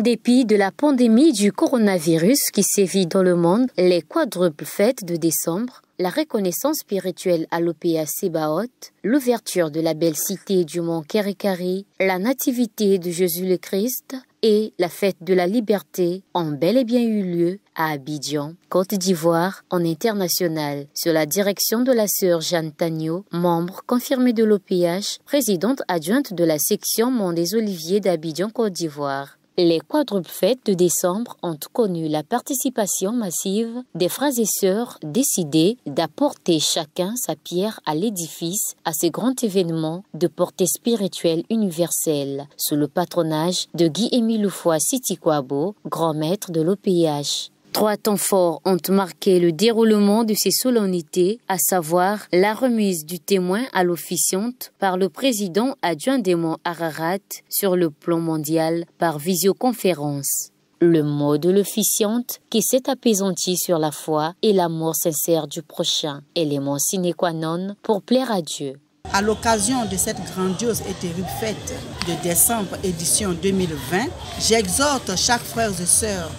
dépit de la pandémie du coronavirus qui sévit dans le monde, les quadruples fêtes de décembre, la reconnaissance spirituelle à l'OPA Sébaoth, l'ouverture de la belle cité du mont Kérékari, la nativité de Jésus le Christ et la fête de la liberté ont bel et bien eu lieu à Abidjan, Côte d'Ivoire, en international, sur la direction de la sœur Jeanne Tagno, membre confirmée de l'OPH, présidente adjointe de la section Mont des Oliviers d'Abidjan, Côte d'Ivoire. Les quadruples fêtes de décembre ont connu la participation massive des frères et sœurs décidés d'apporter chacun sa pierre à l'édifice à ce grand événement de portée spirituelle universelle sous le patronage de Guy-Émile Loufoy Siti-Kouabo, grand maître de l'OPH. 3 temps forts ont marqué le déroulement de ces solennités, à savoir la remise du témoin à l'officiante par le président adjoint des monts Ararat sur le plan mondial par visioconférence. Le mot de l'officiante qui s'est apaisanti sur la foi et l'amour sincère du prochain, élément sine qua non pour plaire à Dieu. À l'occasion de cette grandiose et terrible fête de décembre édition 2020, j'exhorte chaque frère et sœur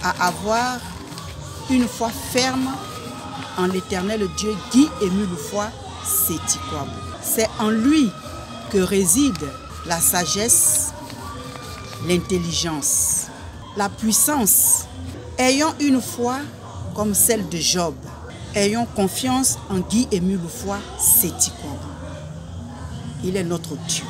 à avoir une foi ferme en l'éternel Dieu Guy-Émile Loufoy Siti-Kouabo. C'est en lui que réside la sagesse, l'intelligence, la puissance. Ayons une foi comme celle de Job. Ayons confiance en Guy-Émile Loufoy Siti-Kouabo. Il est notre Dieu.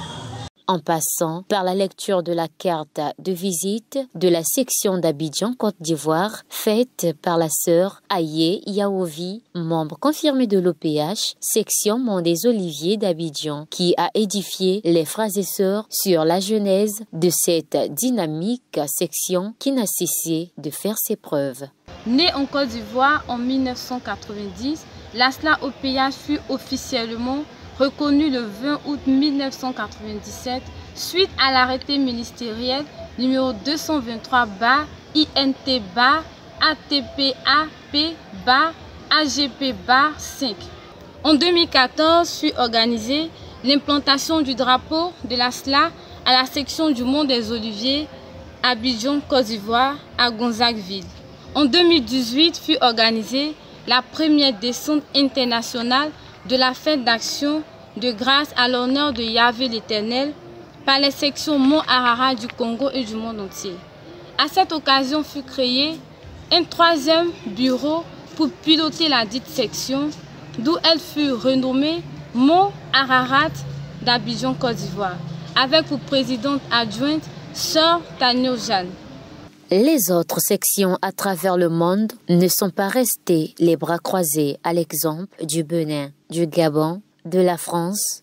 En passant par la lecture de la carte de visite de la section d'Abidjan, Côte d'Ivoire, faite par la sœur Aye Yaovi, membre confirmé de l'OPH, section Mont des Oliviers d'Abidjan, qui a édifié les frères et sœurs sur la genèse de cette dynamique section qui n'a cessé de faire ses preuves. Née en Côte d'Ivoire en 1990, l'ASLA OPH fut officiellement reconnu le 20 août 1997 suite à l'arrêté ministériel numéro 223-INT-ATPAP-AGP-5. En 2014 fut organisée l'implantation du drapeau de l'ASLA à la section du Mont des Oliviers, Abidjan, Côte d'Ivoire, à Gonzagueville. En 2018 fut organisée la première descente internationale de la fête d'action de grâce à l'honneur de Yahvé l'Éternel par les sections Mont Ararat du Congo et du monde entier. À cette occasion fut créé un 3e bureau pour piloter la dite section, d'où elle fut renommée Mont Ararat d'Abidjan, Côte d'Ivoire, avec pour présidente adjointe Sœur Tagno Jeanne. Les autres sections à travers le monde ne sont pas restées les bras croisés, à l'exemple du Bénin, du Gabon, de la France.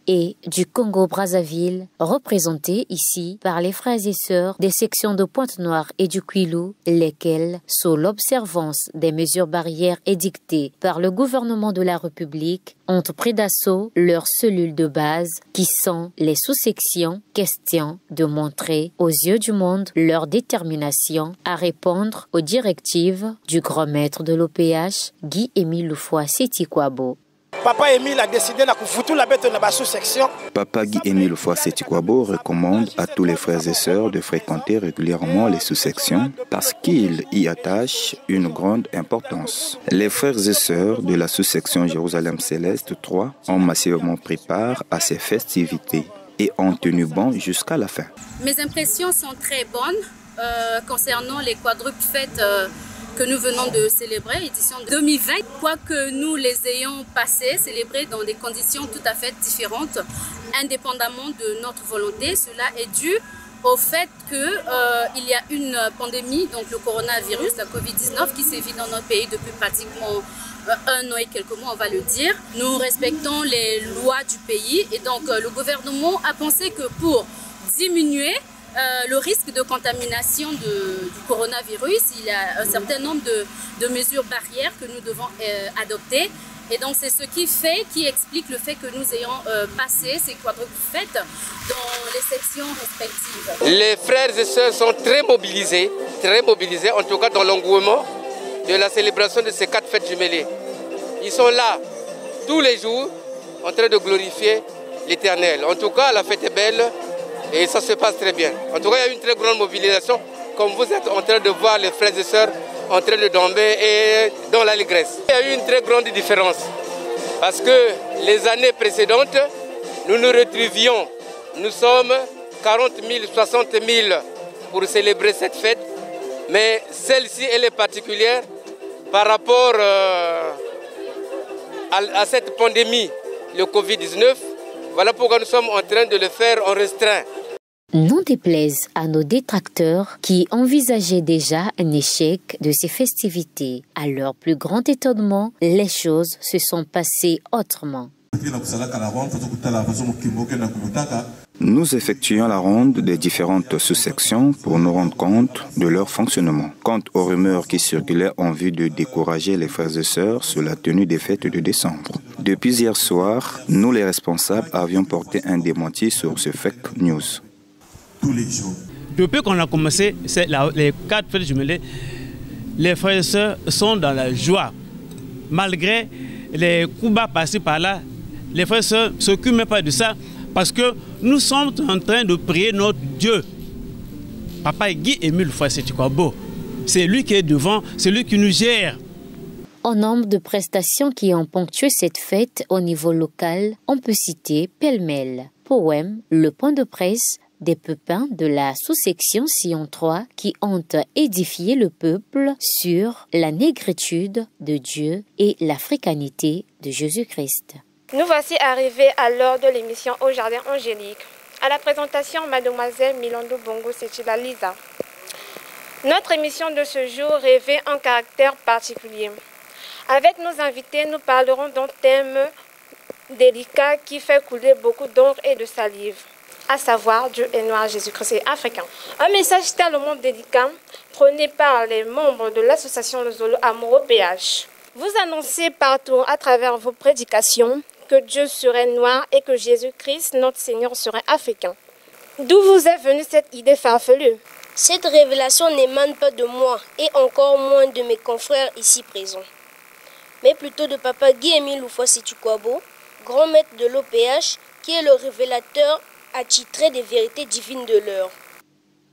Et du Congo-Brazzaville, représentés ici par les frères et sœurs des sections de Pointe-Noire et du Kwilu, lesquels, sous l'observance des mesures barrières édictées par le gouvernement de la République, ont pris d'assaut leurs cellules de base qui sont les sous-sections, question de montrer aux yeux du monde leur détermination à répondre aux directives du grand maître de l'OPH, Guy-Émile Loufoy Siti-Kouabo. Papa Émile a décidé de foutre la bête dans la sous-section. Papa Guy-Émile Loufoy Siti-Kouabo recommande à tous les frères et sœurs de fréquenter régulièrement les sous-sections parce qu'il y attache une grande importance. Les frères et sœurs de la sous-section Jérusalem Céleste 3 ont massivement pris part à ces festivités et ont tenu bon jusqu'à la fin. Mes impressions sont très bonnes concernant les quadruples fêtes que nous venons de célébrer, édition 2020. Quoique nous les ayons passées, célébrées dans des conditions tout à fait différentes, indépendamment de notre volonté, cela est dû au fait qu'il y a une pandémie, donc le coronavirus, la Covid-19, qui sévit dans notre pays depuis pratiquement 1 an et quelques mois, on va le dire. Nous respectons les lois du pays et donc le gouvernement a pensé que pour diminuer le risque de contamination du coronavirus, il y a un certain nombre de mesures barrières que nous devons adopter. Et donc c'est ce qui explique le fait que nous ayons passé ces quadruples fêtes dans les sections respectives. Les frères et sœurs sont très mobilisés, en tout cas dans l'engouement de la célébration de ces 4 fêtes jumelées. Ils sont là tous les jours en train de glorifier l'Éternel. En tout cas, la fête est belle et ça se passe très bien. En tout cas, il y a une très grande mobilisation, comme vous êtes en train de voir les frères et sœurs en train de tomber et dans l'allégresse. Il y a eu une très grande différence parce que les années précédentes, nous nous retrouvions, nous sommes 40 000, 60 000 pour célébrer cette fête, mais celle-ci, elle est particulière par rapport à cette pandémie, le Covid-19. Voilà pourquoi nous sommes en train de le faire en restreint. N'en déplaise à nos détracteurs qui envisageaient déjà un échec de ces festivités. À leur plus grand étonnement, les choses se sont passées autrement. Nous effectuons la ronde des différentes sous-sections pour nous rendre compte de leur fonctionnement. Quant aux rumeurs qui circulaient en vue de décourager les frères et sœurs sur la tenue des fêtes de décembre. Depuis hier soir, nous les responsables avions porté un démenti sur ce fake news. Tous les jours. Depuis qu'on a commencé les 4 fêtes jumelées, les frères et sœurs sont dans la joie. Malgré les coups bas passés par là, les frères et sœurs ne s'occupent même pas de ça parce que nous sommes en train de prier notre Dieu. Papa Guy Émile Foy-Sétikwabo, c'est lui qui est devant, c'est lui qui nous gère. Au nombre de prestations qui ont ponctué cette fête au niveau local, on peut citer pêle-mêle, poème, le point de presse, des pépins de la sous-section Sion 3 qui ont édifié le peuple sur la négritude de Dieu et l'africanité de Jésus-Christ. Nous voici arrivés à l'heure de l'émission Au Jardin Angélique. À la présentation, mademoiselle Milando Bongo Setila Lisa. Notre émission de ce jour revêt un caractère particulier. Avec nos invités, nous parlerons d'un thème délicat qui fait couler beaucoup d'encre et de salive, à savoir Dieu est noir, Jésus-Christ est africain. Un message tellement délicat prôné par les membres de l'association Le Zolo Amour au PH. Vous annoncez partout à travers vos prédications que Dieu serait noir et que Jésus-Christ, notre Seigneur, serait africain. D'où vous est venue cette idée farfelue? Cette révélation n'émane pas de moi et encore moins de mes confrères ici présents, mais plutôt de Papa Guy Émile Foy-Sétikwabo, grand maître de l'OPH, qui est le révélateur attitré des vérités divines de l'heure.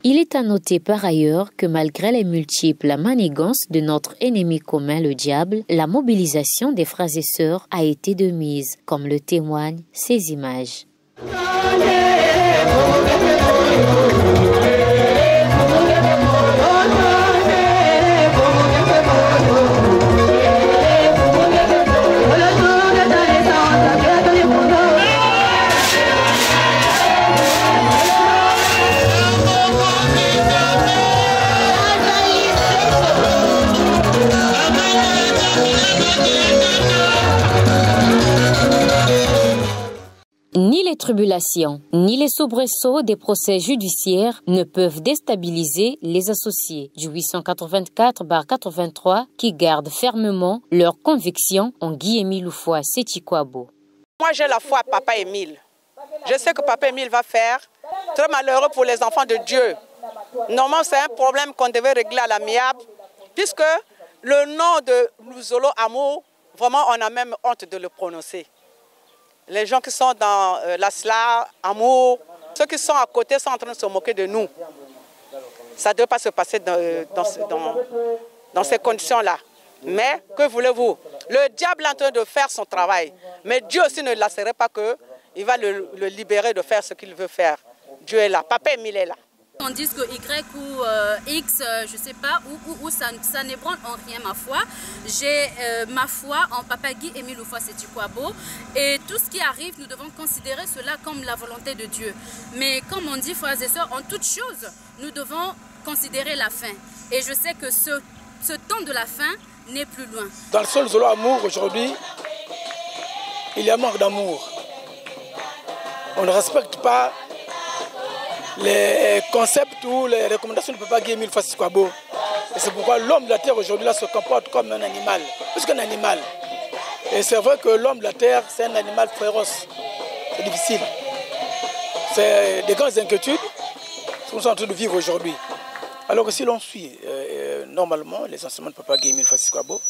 Il est à noter par ailleurs que malgré les multiples manigances de notre ennemi commun, le diable, la mobilisation des frères et sœurs a été de mise, comme le témoignent ces images. Ni les tribulations, ni les soubresauts des procès judiciaires ne peuvent déstabiliser les associés du 884/83 qui gardent fermement leur conviction en Guy Émile Foy-Sétikwabo. Moi, j'ai la foi à Papa Émile. Je sais que Papa Émile va faire très malheureux pour les enfants de Dieu. Normalement, c'est un problème qu'on devait régler à l'amiable, puisque le nom de Zolo Amour, vraiment, on a même honte de le prononcer. Les gens qui sont dans la SLA, Amour, ceux qui sont à côté sont en train de se moquer de nous. Ça ne doit pas se passer dans ces conditions-là. Mais, que voulez-vous? Le diable est en train de faire son travail. Mais Dieu aussi ne lasserait pas qu'il va le libérer de faire ce qu'il veut faire. Dieu est là. Papa Émile est là. On dit que Y ou X, je ne sais pas, où ça n'ébranle en rien ma foi. J'ai ma foi en Papa Guy Émile Foy-Sétikwabo. Et tout ce qui arrive, nous devons considérer cela comme la volonté de Dieu. Mais comme on dit, frères et sœurs, en toute chose, nous devons considérer la fin. Et je sais que ce temps de la fin n'est plus loin. Dans le seul Zolo Amour, aujourd'hui, il y a un manque d'amour. On ne respecte pas les concepts ou les recommandations de Papa Guy Émile Lufuwa Siti-Kwabo. Et c'est pourquoi l'homme de la terre aujourd'hui se comporte comme un animal, plus qu'un animal. Et c'est vrai que l'homme de la terre, c'est un animal féroce. C'est difficile. C'est des grandes inquiétudes que nous sommes en train de vivre aujourd'hui. Alors que si l'on suit normalement les enseignements de Papa Guy Émile Lufuwa Siti-Kwabo,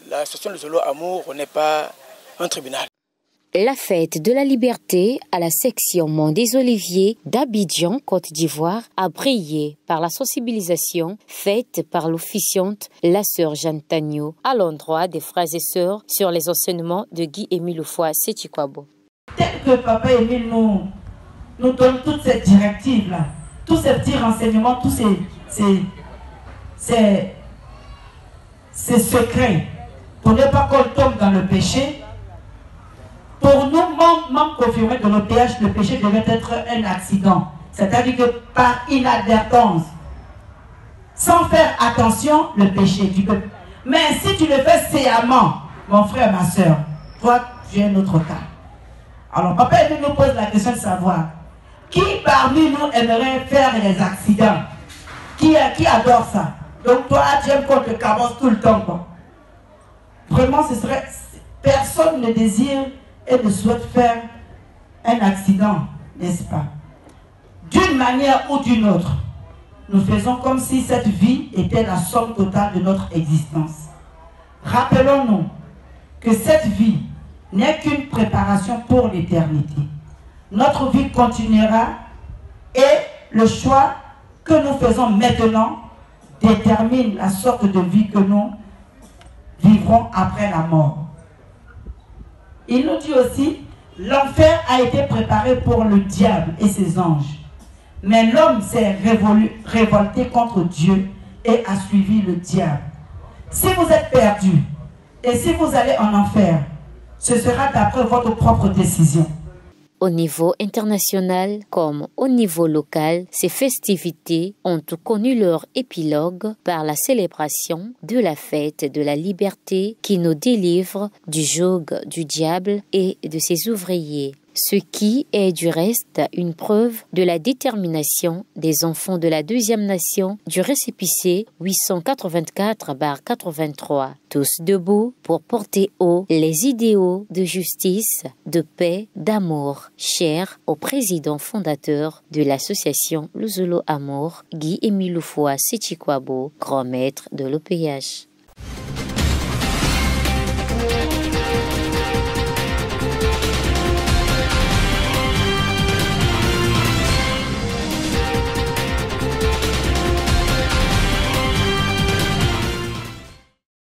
la situation de Zolo Amour n'est pas un tribunal. La fête de la liberté à la section Mont des Oliviers d'Abidjan, Côte d'Ivoire, a brillé par la sensibilisation faite par l'officiante, la sœur Jeanne Tagno, à l'endroit des frères et sœurs sur les enseignements de Guy Émile Lufuwa Siti-Kwabo. Tel que Papa Émile nous donne toutes ces directives-là, tous ces petits renseignements, tous ces secrets, pour ne pas qu'on tombe dans le péché. Pour nous, membres confirmés de l'OPH, le péché devait être un accident. C'est-à-dire que par inadvertance, sans faire attention, le péché, tu peux. Mais si tu le fais sciemment, mon frère, ma soeur, toi, tu es un autre cas. Alors, Papa Émile nous pose la question de savoir, qui parmi nous aimerait faire les accidents? Qui adore ça? Donc toi, tu aimes qu'on te cabosse tout le temps, quoi. Vraiment, ce serait... Personne ne désire et ne souhaite faire un accident, n'est-ce pas? D'une manière ou d'une autre, nous faisons comme si cette vie était la somme totale de notre existence. Rappelons-nous que cette vie n'est qu'une préparation pour l'éternité. Notre vie continuera et le choix que nous faisons maintenant détermine la sorte de vie que nous vivrons après la mort. Il nous dit aussi, l'enfer a été préparé pour le diable et ses anges. Mais l'homme s'est révolté contre Dieu et a suivi le diable. Si vous êtes perdu et si vous allez en enfer, ce sera d'après votre propre décision. Au niveau international comme au niveau local, ces festivités ont connu leur épilogue par la célébration de la fête de la liberté qui nous délivre du joug du diable et de ses ouvriers. Ce qui est du reste une preuve de la détermination des enfants de la deuxième nation du récépissé 884/83, tous debout pour porter haut les idéaux de justice, de paix, d'amour, chers au président fondateur de l'association Le Zolo Amour, Guy Émile Lufuwa Siti-Kwabo, grand maître de l'OPH.